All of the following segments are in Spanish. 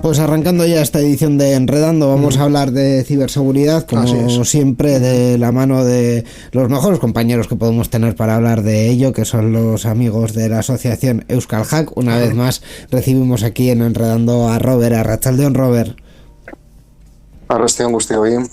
Pues arrancando ya esta edición de Enredando, vamos a hablar de ciberseguridad, como siempre, de la mano de los mejores compañeros que podemos tener para hablar de ello, que son los amigos de la asociación Euskal Hack. Una vez más recibimos aquí en Enredando a Robert, Arratsaldeon, Robert. Arratsaldeon guztioi bien.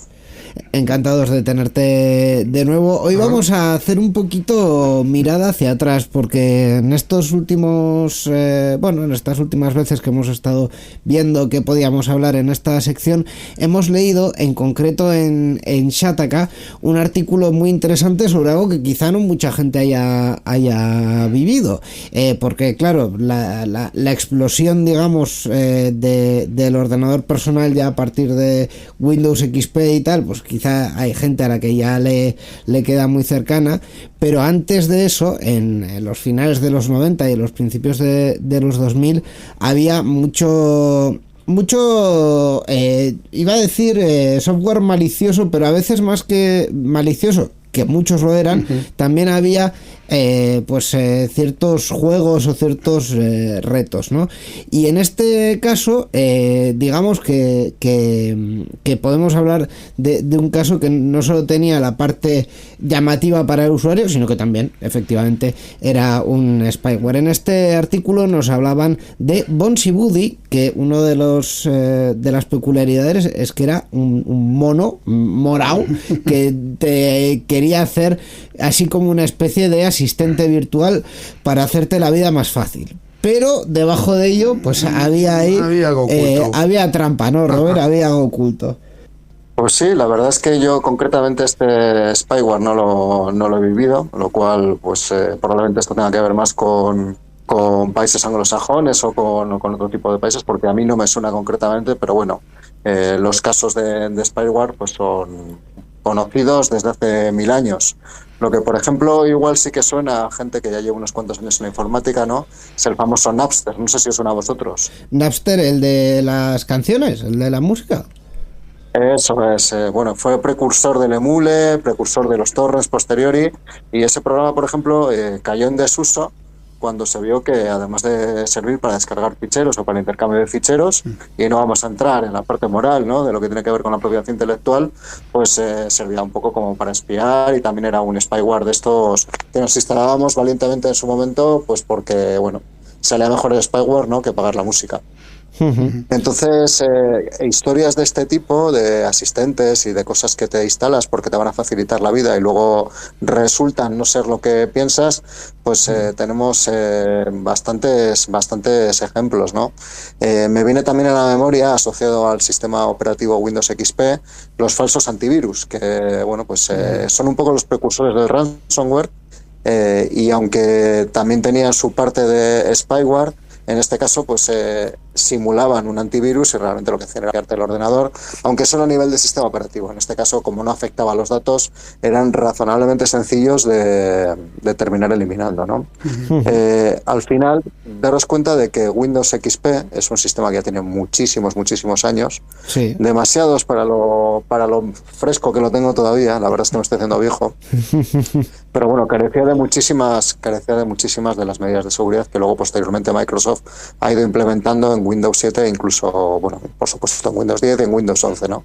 Encantados de tenerte de nuevo. Hoy vamos a hacer un poquito mirada hacia atrás, porque en estos últimos en estas últimas veces que hemos estado viendo que podíamos hablar en esta sección, hemos leído en concreto en Shataka un artículo muy interesante sobre algo que quizá no mucha gente haya vivido, porque claro, la explosión, digamos, del ordenador personal ya a partir de Windows XP y tal, pues quizá hay gente a la que ya le queda muy cercana, pero antes de eso, en los finales de los 90 y en los principios de los 2000, había mucho iba a decir software malicioso, pero a veces más que malicioso, que muchos lo eran, también había ciertos juegos o ciertos retos, ¿no? Y en este caso, digamos que podemos hablar de un caso que no solo tenía la parte llamativa para el usuario, sino que también, efectivamente, era un spyware. En este artículo nos hablaban de Bonzi Buddy, que uno de las peculiaridades es que era un mono morao que te quería hacer así como una especie de asistente virtual para hacerte la vida más fácil. Pero debajo de ello, pues había algo oculto. Había trampa, ¿no, Robert? Había algo oculto. Pues sí, la verdad es que yo concretamente este spyware no lo he vivido, lo cual pues probablemente esto tenga que ver más con países anglosajones o con otro tipo de países, porque a mí no me suena concretamente, pero bueno, los casos de spyware pues son conocidos desde hace 1000 años. Lo que, por ejemplo, igual sí que suena a gente que ya lleva unos cuantos años en la informática, ¿no? Es el famoso Napster. No sé si os suena a vosotros. Napster, el de las canciones, el de la música. Eso es, fue precursor del Emule, precursor de los torrents posteriori, y ese programa, por ejemplo, cayó en desuso cuando se vio que, además de servir para descargar ficheros o para el intercambio de ficheros, y no vamos a entrar en la parte moral, ¿no?, de lo que tiene que ver con la propiedad intelectual, pues servía un poco como para espiar, y también era un spyware de estos que nos instalábamos valientemente en su momento, pues porque, salía mejor el spyware, ¿no?, que pagar la música. Entonces, historias de este tipo, de asistentes y de cosas que te instalas porque te van a facilitar la vida y luego resultan no ser lo que piensas, pues tenemos bastantes ejemplos, ¿no? Me viene también a la memoria, asociado al sistema operativo Windows XP, los falsos antivirus, que son un poco los precursores del ransomware, y aunque también tenían su parte de spyware, en este caso pues simulaban un antivirus y realmente lo que hacían era hackearte el ordenador, aunque solo a nivel de sistema operativo. En este caso, como no afectaba a los datos, eran razonablemente sencillos de terminar eliminando, ¿no? Al final, daros cuenta de que Windows XP es un sistema que ya tiene muchísimos años, sí, demasiados para lo fresco que lo tengo todavía. La verdad es que me estoy haciendo viejo, pero bueno, carecía de muchísimas de las medidas de seguridad que luego posteriormente Microsoft ha ido implementando en Windows 7 e incluso, por supuesto en Windows 10 y en Windows 11, ¿no?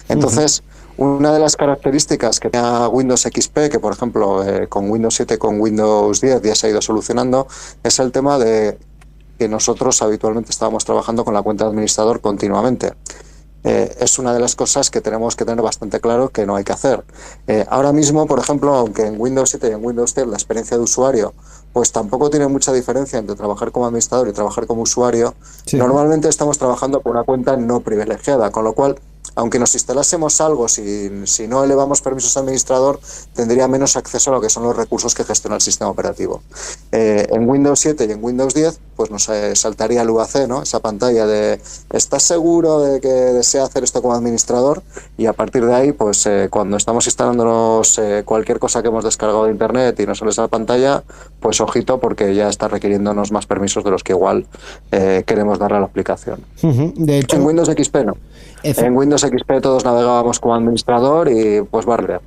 Entonces, una de las características que tenía Windows XP, que por ejemplo con Windows 7 y con Windows 10 ya se ha ido solucionando, es el tema de que nosotros habitualmente estábamos trabajando con la cuenta de administrador continuamente. Es una de las cosas que tenemos que tener bastante claro que no hay que hacer. Ahora mismo, por ejemplo, aunque en Windows 7 y en Windows 10 la experiencia de usuario pues tampoco tiene mucha diferencia entre trabajar como administrador y trabajar como usuario, sí, normalmente estamos trabajando con una cuenta no privilegiada, con lo cual, aunque nos instalásemos algo, si no elevamos permisos al administrador, tendría menos acceso a lo que son los recursos que gestiona el sistema operativo. En Windows 7 y en Windows 10, pues nos saltaría el UAC, ¿no?, esa pantalla de ¿estás seguro de que desea hacer esto como administrador? Y a partir de ahí, pues cuando estamos instalándonos cualquier cosa que hemos descargado de internet y nos sale esa pantalla, pues ojito, porque ya está requiriéndonos más permisos de los que igual queremos darle a la aplicación. De hecho, en Windows XP no. En Windows XP todos navegábamos como administrador y pues barrer.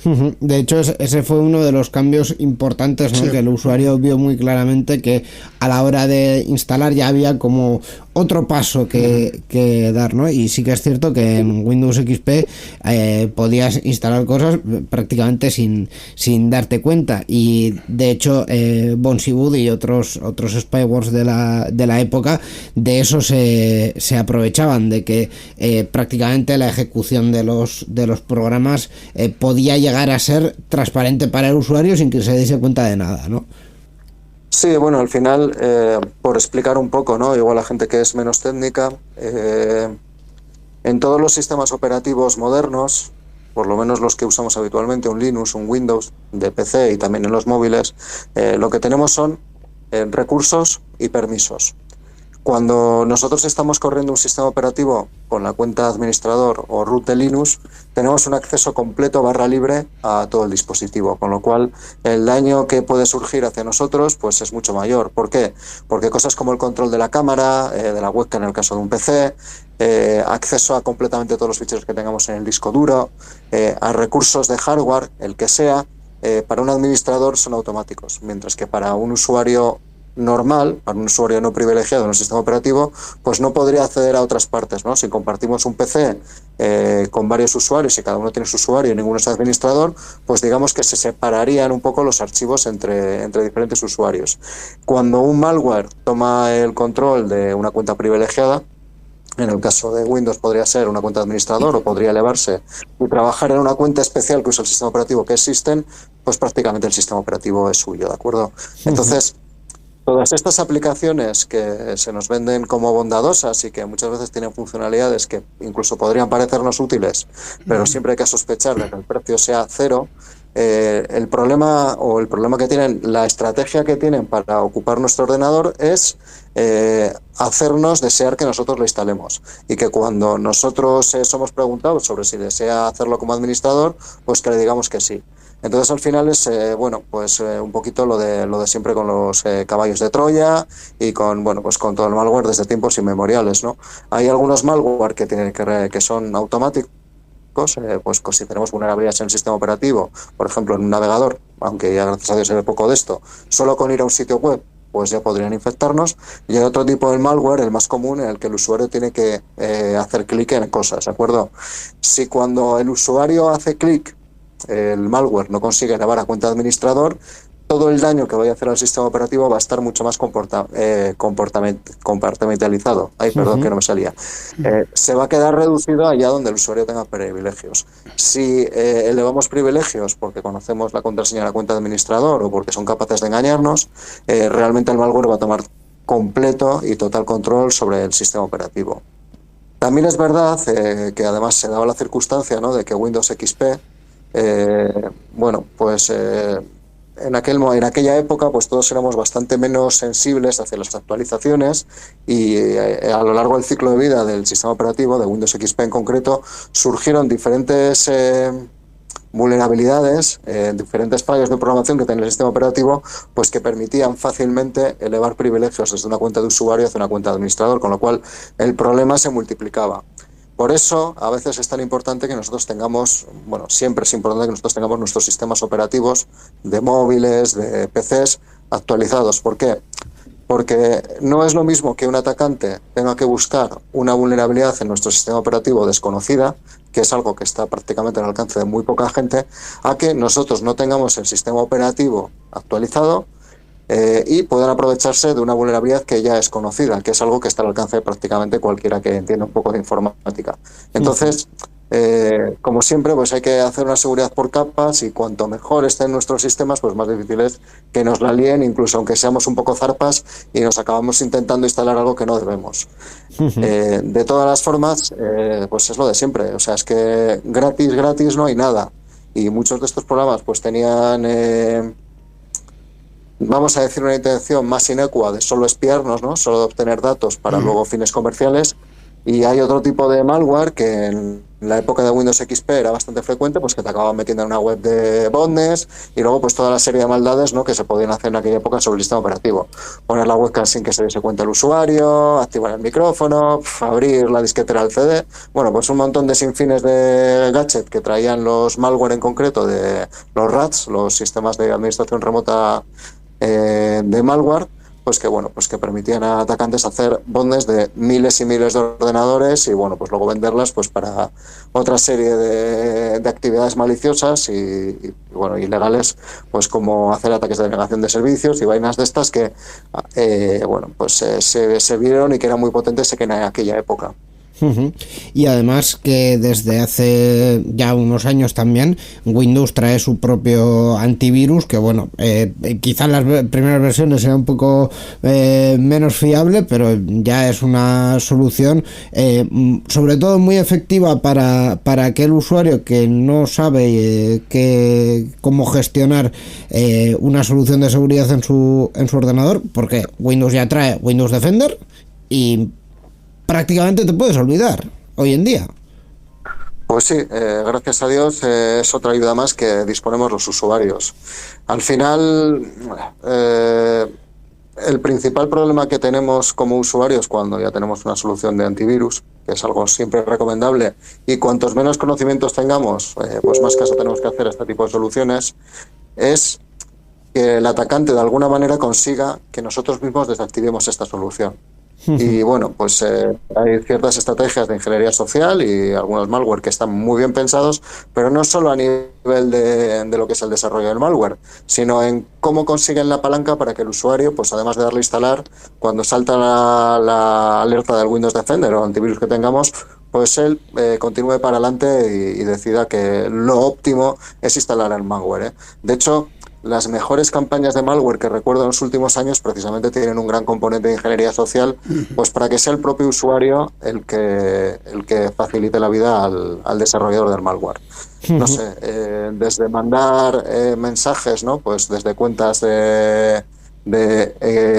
Ujú. De hecho, ese fue uno de los cambios importantes, ¿no? Sí. Que el usuario vio muy claramente que a la hora de instalar ya había como otro paso que dar, ¿no? Y sí que es cierto que en Windows XP podías instalar cosas prácticamente sin darte cuenta. Y de hecho, Bonesy Wood y otros spywares de la época de eso se aprovechaban, de que prácticamente la ejecución de los programas podía llegar a ser transparente para el usuario sin que se diese cuenta de nada, ¿no? Sí, bueno, al final, por explicar un poco, ¿no? Igual a la gente que es menos técnica, en todos los sistemas operativos modernos, por lo menos los que usamos habitualmente, un Linux, un Windows de PC y también en los móviles, lo que tenemos son recursos y permisos. Cuando nosotros estamos corriendo un sistema operativo con la cuenta administrador o root de Linux, tenemos un acceso completo / libre a todo el dispositivo, con lo cual el daño que puede surgir hacia nosotros pues es mucho mayor. ¿Por qué? Porque cosas como el control de la cámara, de la webcam en el caso de un PC, acceso a completamente todos los ficheros que tengamos en el disco duro, a recursos de hardware, el que sea, para un administrador son automáticos, mientras que para un usuario normal, para un usuario no privilegiado en un sistema operativo, pues no podría acceder a otras partes, ¿no? Si compartimos un PC con varios usuarios y cada uno tiene su usuario y ninguno es administrador, pues digamos que se separarían un poco los archivos entre diferentes usuarios. Cuando un malware toma el control de una cuenta privilegiada, en el caso de Windows podría ser una cuenta de administrador o podría elevarse y trabajar en una cuenta especial que usa el sistema operativo que es System, pues prácticamente el sistema operativo es suyo, ¿de acuerdo? Entonces, todas estas aplicaciones que se nos venden como bondadosas y que muchas veces tienen funcionalidades que incluso podrían parecernos útiles, pero siempre hay que sospechar de que el precio sea cero, el problema que tienen, la estrategia que tienen para ocupar nuestro ordenador es hacernos desear que nosotros lo instalemos y que cuando nosotros somos preguntados sobre si desea hacerlo como administrador, pues que le digamos que sí. Entonces al final es un poquito lo de siempre con los caballos de Troya y con con todo el malware desde tiempos inmemoriales, ¿no? Hay algunos malware que son automáticos, pues si tenemos vulnerabilidades en el sistema operativo, por ejemplo en un navegador, aunque ya gracias a Dios se ve poco de esto, solo con ir a un sitio web pues ya podrían infectarnos. Y hay otro tipo de malware, el más común, en el que el usuario tiene que hacer clic en cosas, ¿de acuerdo? Si cuando el usuario hace clic el malware no consigue elevar a cuenta de administrador, todo el daño que vaya a hacer al sistema operativo va a estar mucho más compartimentalizado. Ay, perdón, que no me salía. Se va a quedar reducido allá donde el usuario tenga privilegios. Si elevamos privilegios porque conocemos la contraseña de la cuenta de administrador o porque son capaces de engañarnos, realmente el malware va a tomar completo y total control sobre el sistema operativo. También es verdad que además se daba la circunstancia, ¿no?, de que Windows XP en aquella época pues todos éramos bastante menos sensibles hacia las actualizaciones y a lo largo del ciclo de vida del sistema operativo, de Windows XP en concreto, surgieron diferentes vulnerabilidades, diferentes fallos de programación que tenía el sistema operativo, pues que permitían fácilmente elevar privilegios desde una cuenta de usuario hacia una cuenta de administrador, con lo cual el problema se multiplicaba. Por eso, a veces es tan importante que nosotros tengamos, siempre es importante que nosotros tengamos nuestros sistemas operativos de móviles, de PCs actualizados. ¿Por qué? Porque no es lo mismo que un atacante tenga que buscar una vulnerabilidad en nuestro sistema operativo desconocida, que es algo que está prácticamente al alcance de muy poca gente, a que nosotros no tengamos el sistema operativo actualizado y puedan aprovecharse de una vulnerabilidad que ya es conocida, que es algo que está al alcance de prácticamente cualquiera que entienda un poco de informática. Entonces, como siempre, pues hay que hacer una seguridad por capas y cuanto mejor estén nuestros sistemas, pues más difícil es que nos la líen, incluso aunque seamos un poco zarpas y nos acabamos intentando instalar algo que no debemos. De todas las formas, pues es lo de siempre. O sea, es que gratis no hay nada. Y muchos de estos programas pues tenían... vamos a decir una intención más inocua de solo espiarnos, ¿no?, solo de obtener datos para luego fines comerciales, y hay otro tipo de malware que en la época de Windows XP era bastante frecuente, pues que te acababan metiendo en una web de botnets y luego pues toda la serie de maldades, ¿no?, que se podían hacer en aquella época sobre el sistema operativo. Poner la webcam sin que se diese cuenta el usuario, activar el micrófono, abrir la disquetera del CD. Bueno, pues un montón de sinfines de gadget que traían los malware, en concreto de los RATs, los sistemas de administración remota de malware, pues que bueno, pues que permitían a atacantes hacer botnets de miles y miles de ordenadores y bueno, pues luego venderlas pues para otra serie de actividades maliciosas y bueno, ilegales, pues como hacer ataques de denegación de servicios y vainas de estas que bueno, pues se vieron y que eran muy potentes en aquella época. Uh-huh. Y además que desde hace ya unos años también Windows trae su propio antivirus, que bueno, quizás las primeras versiones eran un poco menos fiable, pero ya es una solución sobre todo muy efectiva para aquel usuario que no sabe cómo gestionar una solución de seguridad en su ordenador, porque Windows ya trae Windows Defender y prácticamente te puedes olvidar hoy en día. Pues sí, gracias a Dios es otra ayuda más que disponemos los usuarios. Al final, el principal problema que tenemos como usuarios cuando ya tenemos una solución de antivirus, que es algo siempre recomendable, y cuantos menos conocimientos tengamos, pues más caso tenemos que hacer a este tipo de soluciones, es que el atacante de alguna manera consiga que nosotros mismos desactivemos esta solución. Y bueno, pues hay ciertas estrategias de ingeniería social y algunos malware que están muy bien pensados, pero no solo a nivel de lo que es el desarrollo del malware, sino en cómo consiguen la palanca para que el usuario, pues además de darle a instalar, cuando salta la alerta del Windows Defender o antivirus que tengamos, pues él continúe para adelante y decida que lo óptimo es instalar el malware. De hecho, las mejores campañas de malware que recuerdo en los últimos años precisamente tienen un gran componente de ingeniería social, pues para que sea el propio usuario el que facilite la vida al desarrollador del malware. No sé, desde mandar mensajes, ¿no?, pues desde cuentas de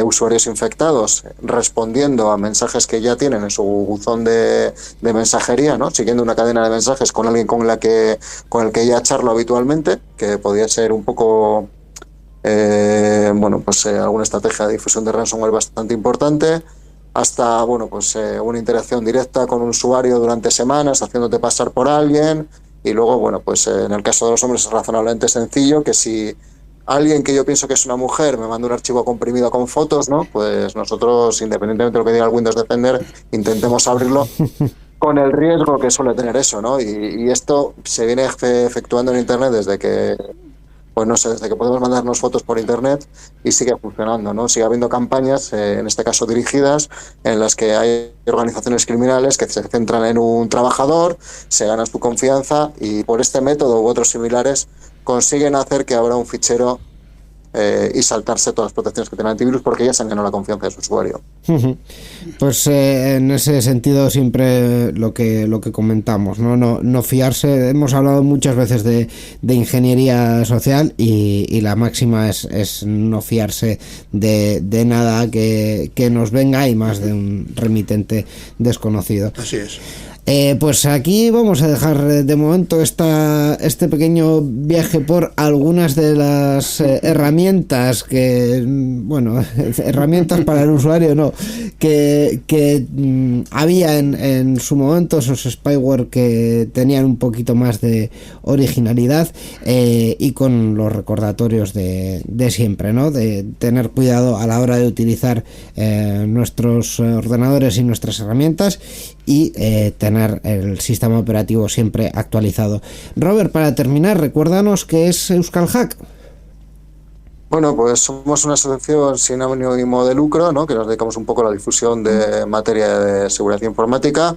usuarios infectados respondiendo a mensajes que ya tienen en su buzón de mensajería, ¿no?, siguiendo una cadena de mensajes con alguien con el que ya charlo habitualmente, que podría ser un poco bueno, pues alguna estrategia de difusión de ransomware bastante importante, hasta bueno, pues una interacción directa con un usuario durante semanas haciéndote pasar por alguien. Y luego, bueno, pues en el caso de los hombres es razonablemente sencillo, que si alguien que yo pienso que es una mujer me manda un archivo comprimido con fotos, ¿no?, pues nosotros, independientemente de lo que diga el Windows Defender, intentemos abrirlo con el riesgo que suele tener eso, ¿no? Y esto se viene efectuando en Internet desde que, pues no sé, desde que podemos mandarnos fotos por Internet y sigue funcionando, ¿no? Sigue habiendo campañas, en este caso dirigidas, en las que hay organizaciones criminales que se centran en un trabajador, se ganan su confianza y por este método u otros similares consiguen hacer que abra un fichero y saltarse todas las protecciones que tiene el antivirus porque ya se han ganado la confianza de su usuario. Pues en ese sentido siempre lo que comentamos, no fiarse. Hemos hablado muchas veces de ingeniería social y la máxima es no fiarse de nada que nos venga, y más de un remitente desconocido. Así es. Pues aquí vamos a dejar de momento este pequeño viaje por algunas de las herramientas que, bueno, herramientas para el usuario no, que había en su momento, esos spyware que tenían un poquito más de originalidad, y con los recordatorios de siempre, ¿no?, de tener cuidado a la hora de utilizar nuestros ordenadores y nuestras herramientas y tener el sistema operativo siempre actualizado. Robert, para terminar, recuérdanos qué es Euskal Hack. Bueno, pues somos una asociación sin ánimo de lucro, ¿no?, que nos dedicamos un poco a la difusión de materia de seguridad informática.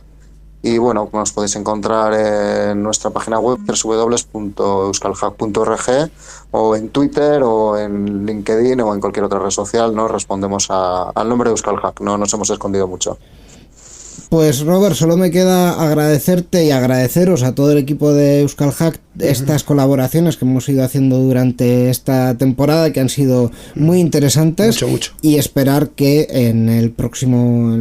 Y bueno, nos podéis encontrar en nuestra página web www.euskalhack.org, o en Twitter o en LinkedIn o en cualquier otra red social, ¿no? Respondemos al nombre de Euskal Hack, no nos hemos escondido mucho. Pues Robert, solo me queda agradecerte y agradeceros a todo el equipo de Euskal Hack estas colaboraciones que hemos ido haciendo durante esta temporada, que han sido muy interesantes. Mucho. Y esperar que en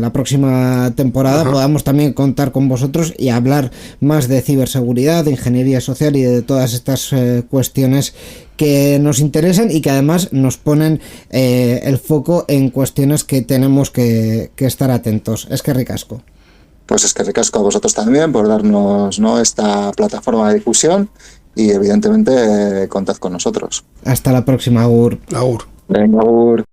la próxima temporada podamos también contar con vosotros y hablar más de ciberseguridad, de ingeniería social y de todas estas cuestiones que nos interesan y que además nos ponen el foco en cuestiones que tenemos que estar atentos. Es que ricasco. Pues es que ricasco a vosotros también por darnos, ¿no?, esta plataforma de difusión y evidentemente contad con nosotros. Hasta la próxima, Agur. Agur. Venga, Agur.